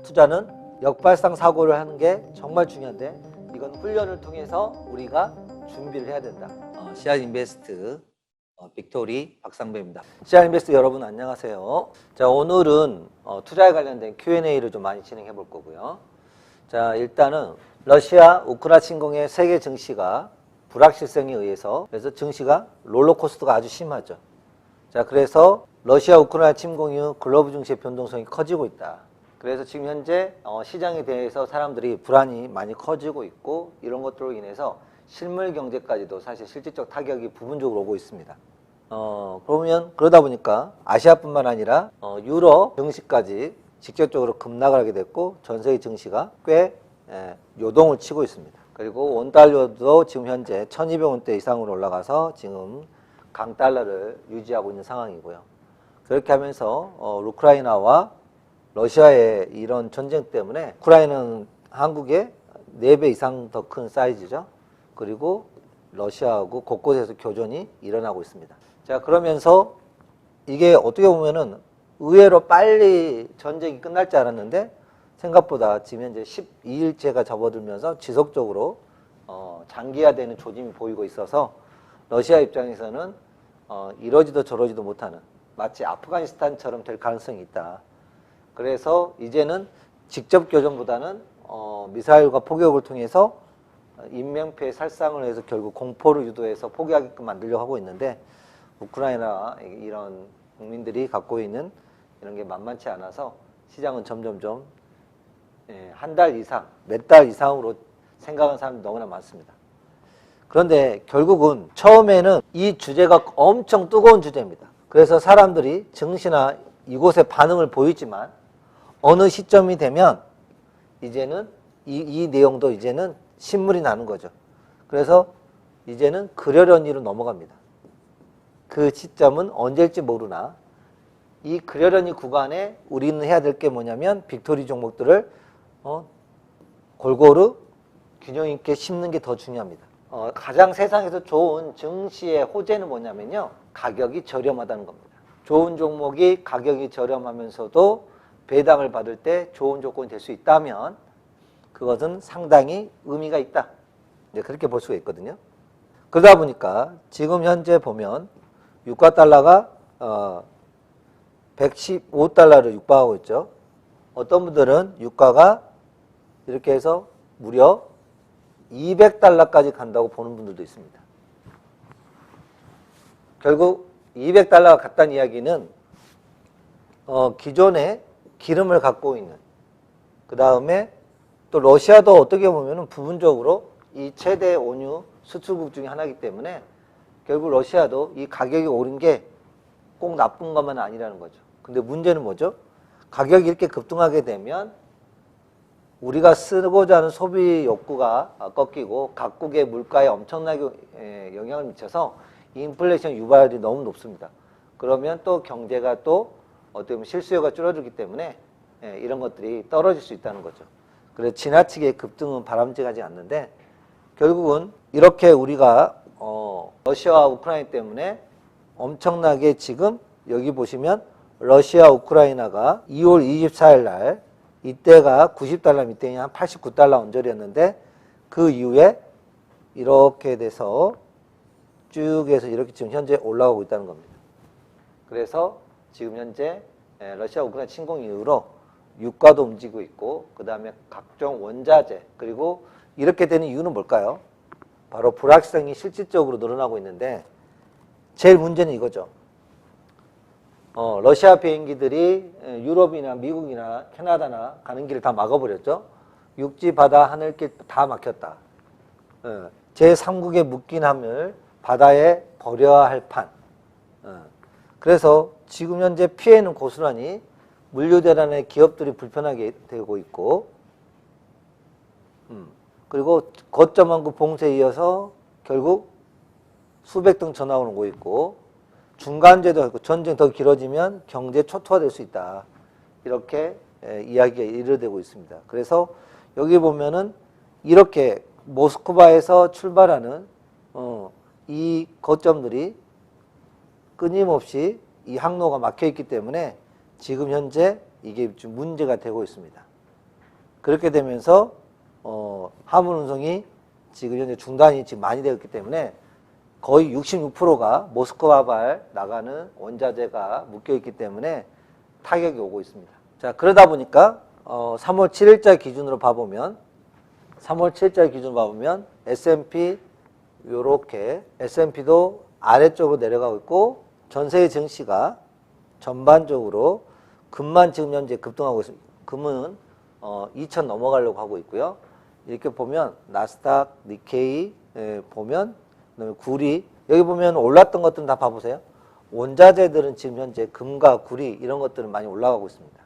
투자는 역발상 사고를 하는 게 정말 중요한데 이건 훈련을 통해서 우리가 준비를 해야 된다. CR인베스트 빅토리 박상배입니다. CR인베스트 여러분 안녕하세요. 자, 오늘은 투자에 관련된 Q&A를 좀 많이 진행해 볼 거고요. 자, 일단은 러시아 우크라이나 침공의 세계 증시가 불확실성에 의해서 그래서 증시가 롤러코스터가 아주 심하죠. 자, 그래서 러시아 우크라이나 침공 이후 글로벌 증시의 변동성이 커지고 있다. 그래서 지금 현재 시장에 대해서 사람들이 불안이 많이 커지고 있고 이런 것들로 인해서 실물 경제까지도 사실 실질적 타격이 부분적으로 오고 있습니다. 그러면 그러다 보니까 아시아뿐만 아니라 유럽 증시까지 직접적으로 급락하게 됐고 전 세계 증시가 꽤 요동을 치고 있습니다. 그리고 원달러도 지금 현재 1200원대 이상으로 올라가서 지금 강달러를 유지하고 있는 상황이고요. 그렇게 하면서 우크라이나와 러시아의 이런 전쟁 때문에 우크라이나는 한국의 4배 이상 더 큰 사이즈죠. 그리고 러시아하고 곳곳에서 교전이 일어나고 있습니다. 자, 그러면서 이게 어떻게 보면은 의외로 빨리 전쟁이 끝날 줄 알았는데 생각보다 지금 현재 12일째가 접어들면서 지속적으로 장기화되는 조짐이 보이고 있어서 러시아 입장에서는 이러지도 저러지도 못하는 마치 아프가니스탄처럼 될 가능성이 있다. 그래서 이제는 직접 교전보다는 미사일과 포격을 통해서 인명피해 살상을 해서 결국 공포를 유도해서 포기하게끔 만들려고 하고 있는데 우크라이나 이런 국민들이 갖고 있는 이런 게 만만치 않아서 시장은 점점점 한 달 이상, 몇 달 이상으로 생각하는 사람이 너무나 많습니다. 그런데 결국은 처음에는 이 주제가 엄청 뜨거운 주제입니다. 그래서 사람들이 증시나 이곳에 반응을 보이지만 어느 시점이 되면 이제는 이 내용도 이제는 신물이 나는 거죠. 그래서 이제는 그러려니로 넘어갑니다. 그 시점은 언제일지 모르나 이 그러려니 구간에 우리는 해야 될 게 뭐냐면 빅토리 종목들을 골고루 균형 있게 심는 게 더 중요합니다. 가장 세상에서 좋은 증시의 호재는 뭐냐면요. 가격이 저렴하다는 겁니다. 좋은 종목이 가격이 저렴하면서도 배당을 받을 때 좋은 조건이 될 수 있다면 그것은 상당히 의미가 있다. 이제 그렇게 볼 수가 있거든요. 그러다 보니까 지금 현재 보면 유가 달러가 115달러를 육박하고 있죠. 어떤 분들은 유가가 이렇게 해서 무려 200달러까지 간다고 보는 분들도 있습니다. 결국 200달러가 갔다는 이야기는 기존에 기름을 갖고 있는 그 다음에 또 러시아도 어떻게 보면 부분적으로 이 최대 원유 수출국 중에 하나이기 때문에 결국 러시아도 이 가격이 오른 게 꼭 나쁜 것만 아니라는 거죠. 근데 문제는 뭐죠? 가격이 이렇게 급등하게 되면 우리가 쓰고자 하는 소비 욕구가 꺾이고 각국의 물가에 엄청나게 영향을 미쳐서 인플레이션 유발이 너무 높습니다. 그러면 또 경제가 또 어떻게 보면 실수요가 줄어들기 때문에 이런 것들이 떨어질 수 있다는 거죠. 그래서 지나치게 급등은 바람직하지 않는데 결국은 이렇게 우리가 러시아와 우크라이나 때문에 엄청나게 지금 여기 보시면 러시아 우크라이나가 2월 24일 날 이때가 90달러 밑에 한 89달러 언저리였는데 그 이후에 이렇게 돼서 쭉 해서 이렇게 지금 현재 올라가고 있다는 겁니다. 그래서 지금 현재 러시아 우크라이나 침공 이후로 유가도 움직이고 있고 그 다음에 각종 원자재 그리고 이렇게 되는 이유는 뭘까요? 바로 불확실성이 실질적으로 늘어나고 있는데 제일 문제는 이거죠. 러시아 비행기들이 유럽이나 미국이나 캐나다나 가는 길을 다 막아버렸죠. 육지, 바다, 하늘길 다 막혔다. 제3국의 묶인 함을 바다에 버려야 할 판. 그래서 지금 현재 피해는 고스란히 물류대란의 기업들이 불편하게 되고 있고 그리고 거점 그 봉쇄에 이어서 결국 수백 등 전화가 오고 있고 중간재도 있고 전쟁 더 길어지면 경제 초토화될 수 있다. 이렇게 이야기가 이르되고 있습니다. 그래서 여기 보면은 이렇게 모스크바에서 출발하는 이 거점들이 끊임없이 이 항로가 막혀 있기 때문에 지금 현재 이게 좀 문제가 되고 있습니다. 그렇게 되면서 화물 운송이 지금 현재 중단이 지금 많이 되었기 때문에 거의 66%가 모스크바발 나가는 원자재가 묶여있기 때문에 타격이 오고 있습니다. 자, 그러다 보니까 3월 7일자 기준으로 봐보면 S&P 요렇게 S&P도 아래쪽으로 내려가고 있고 전 세계 증시가 전반적으로 금만 지금 현재 급등하고 있습니다. 금은 2,000 넘어가려고 하고 있고요. 이렇게 보면 나스닥, 니케이 보면 그다음에 구리 여기 보면 올랐던 것들은 다 봐보세요. 원자재들은 지금 현재 금과 구리 이런 것들은 많이 올라가고 있습니다.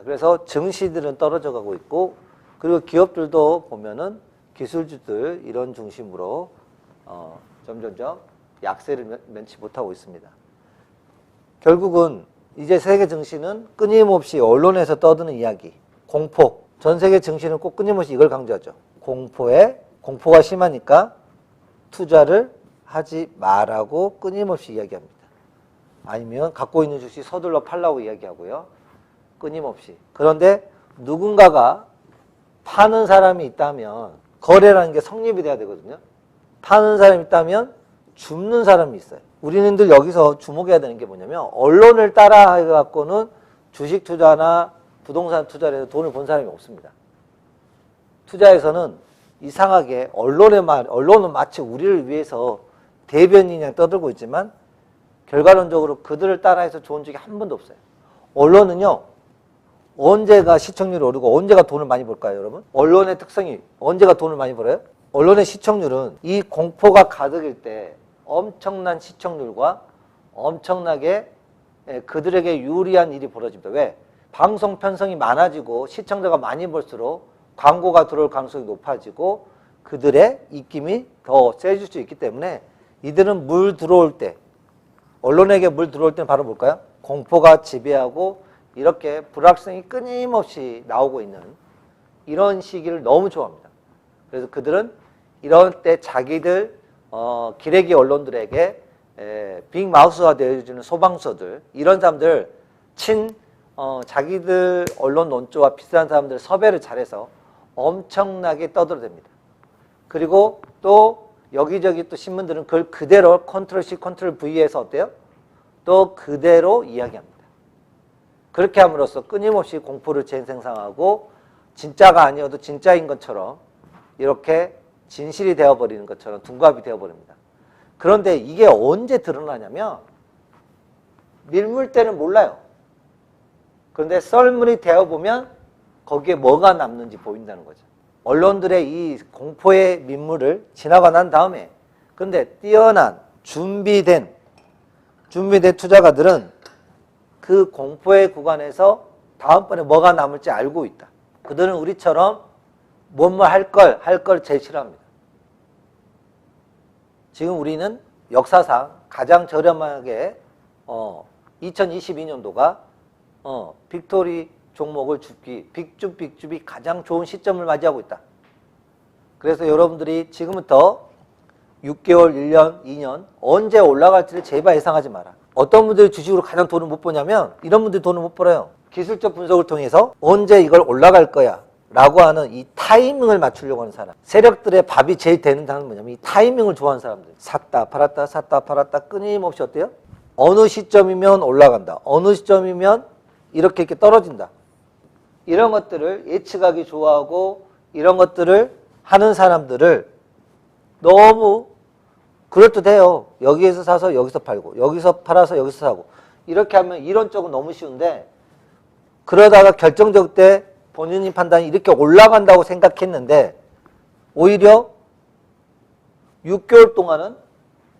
그래서 증시들은 떨어져 가고 있고 그리고 기업들도 보면은 기술주들 이런 중심으로 점점점 약세를 면치 못하고 있습니다. 결국은 이제 세계 증시는 끊임없이 언론에서 떠드는 이야기, 공포. 전 세계 증시는 꼭 끊임없이 이걸 강조하죠. 공포가 심하니까 투자를 하지 말라고 끊임없이 이야기합니다. 아니면 갖고 있는 주식 서둘러 팔라고 이야기하고요. 끊임없이. 그런데 누군가가 파는 사람이 있다면 거래라는 게 성립이 돼야 되거든요. 파는 사람이 있다면 줍는 사람이 있어요. 우리는들 여기서 주목해야 되는 게 뭐냐면 언론을 따라 해갖고는 주식 투자나 부동산 투자를 해서 돈을 번 사람이 없습니다. 투자에서는 이상하게 언론은 마치 우리를 위해서 대변인이랑 떠들고 있지만 결과론적으로 그들을 따라해서 좋은 적이 한 번도 없어요. 언론은요. 언제가 시청률이 오르고 언제가 돈을 많이 벌까요, 여러분? 언론의 특성이 언제가 돈을 많이 벌어요? 언론의 시청률은 이 공포가 가득일 때 엄청난 시청률과 엄청나게 그들에게 유리한 일이 벌어집니다. 왜? 방송 편성이 많아지고 시청자가 많이 볼수록 광고가 들어올 가능성이 높아지고 그들의 입김이 더 세질 수 있기 때문에 이들은 물 들어올 때, 언론에게 물 들어올 때는 바로 뭘까요? 공포가 지배하고 이렇게 불확실성이 끊임없이 나오고 있는 이런 시기를 너무 좋아합니다. 그래서 그들은 이런 때 자기들 기레기 언론들에게 빅마우스가 되어주는 소방서들 이런 사람들 자기들 언론 논조와 비슷한 사람들 섭외를 잘해서 엄청나게 떠들어댑니다. 그리고 또 여기저기 또 신문들은 그걸 그대로 컨트롤 C, 컨트롤 V에서 어때요? 또 그대로 이야기합니다. 그렇게 함으로써 끊임없이 공포를 재생산하고 진짜가 아니어도 진짜인 것처럼 이렇게 진실이 되어버리는 것처럼 둔갑이 되어버립니다. 그런데 이게 언제 드러나냐면 밀물 때는 몰라요. 그런데 썰물이 되어보면 거기에 뭐가 남는지 보인다는 거죠. 언론들의 이 공포의 민물을 지나가 난 다음에 그런데 뛰어난 준비된 투자가들은 그 공포의 구간에서 다음번에 뭐가 남을지 알고 있다. 그들은 우리처럼 뭐뭐 할 걸 제일 싫어합니다. 지금 우리는 역사상 가장 저렴하게 2022년도가 빅토리 종목을 빅줍이 가장 좋은 시점을 맞이하고 있다. 그래서 여러분들이 지금부터 6개월, 1년, 2년 언제 올라갈지를 제발 예상하지 마라. 어떤 분들이 주식으로 가장 돈을 못 버냐면 이런 분들이 돈을 못 벌어요. 기술적 분석을 통해서 언제 이걸 올라갈 거야 라고 하는 이 타이밍을 맞추려고 하는 사람. 세력들의 밥이 제일 되는 단어는 뭐냐면 이 타이밍을 좋아하는 사람들. 샀다 팔았다 끊임없이 어때요? 어느 시점이면 올라간다. 어느 시점이면 이렇게 떨어진다. 이런 것들을 예측하기 좋아하고 이런 것들을 하는 사람들을 너무 그럴듯해요. 여기에서 사서 여기서 팔고 여기서 팔아서 여기서 사고 이렇게 하면 이론적으로 너무 쉬운데 그러다가 결정적 때 본인이 판단이 이렇게 올라간다고 생각했는데 오히려 6개월 동안은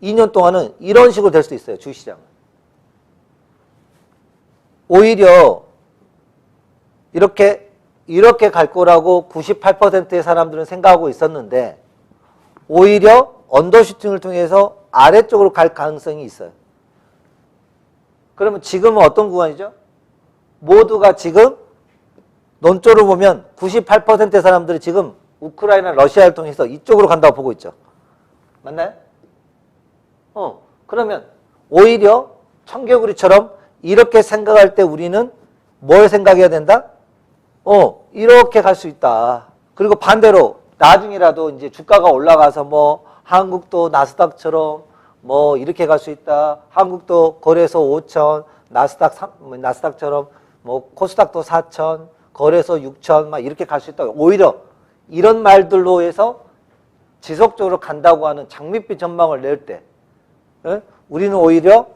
2년 동안은 이런 식으로 될 수도 있어요. 주식시장은. 오히려 이렇게 갈 거라고 98%의 사람들은 생각하고 있었는데 오히려 언더슈팅을 통해서 아래쪽으로 갈 가능성이 있어요. 그러면 지금은 어떤 구간이죠? 모두가 지금 논조로 보면 98%의 사람들이 지금 우크라이나, 러시아를 통해서 이쪽으로 간다고 보고 있죠. 맞나요? 그러면 오히려 청개구리처럼 이렇게 생각할 때 우리는 뭘 생각해야 된다? 이렇게 갈 수 있다. 그리고 반대로 나중이라도 이제 주가가 올라가서 뭐 한국도 나스닥처럼 뭐 이렇게 갈 수 있다. 한국도 거래소 5천, 나스닥처럼 뭐 코스닥도 4천, 거래소 6천 막 이렇게 갈 수 있다. 오히려 이런 말들로 해서 지속적으로 간다고 하는 장밋빛 전망을 낼 때 우리는 오히려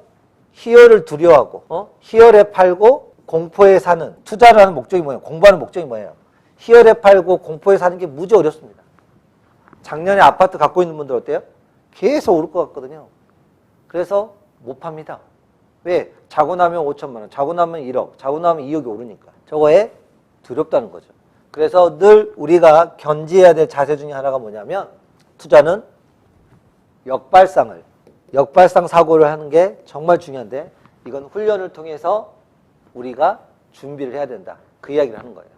희열을 두려워하고 희열에 팔고 공포에 사는 투자를 하는 목적이 뭐예요? 공부하는 목적이 뭐예요? 희열에 팔고 공포에 사는 게 무지 어렵습니다. 작년에 아파트 갖고 있는 분들 어때요? 계속 오를 것 같거든요. 그래서 못 팝니다. 왜? 자고 나면 5천만 원, 자고 나면 1억, 자고 나면 2억이 오르니까. 저거에 두렵다는 거죠. 그래서 늘 우리가 견지해야 될 자세 중에 하나가 뭐냐면 투자는 역발상 사고를 하는 게 정말 중요한데 이건 훈련을 통해서 우리가 준비를 해야 된다. 그 이야기를 하는 거예요.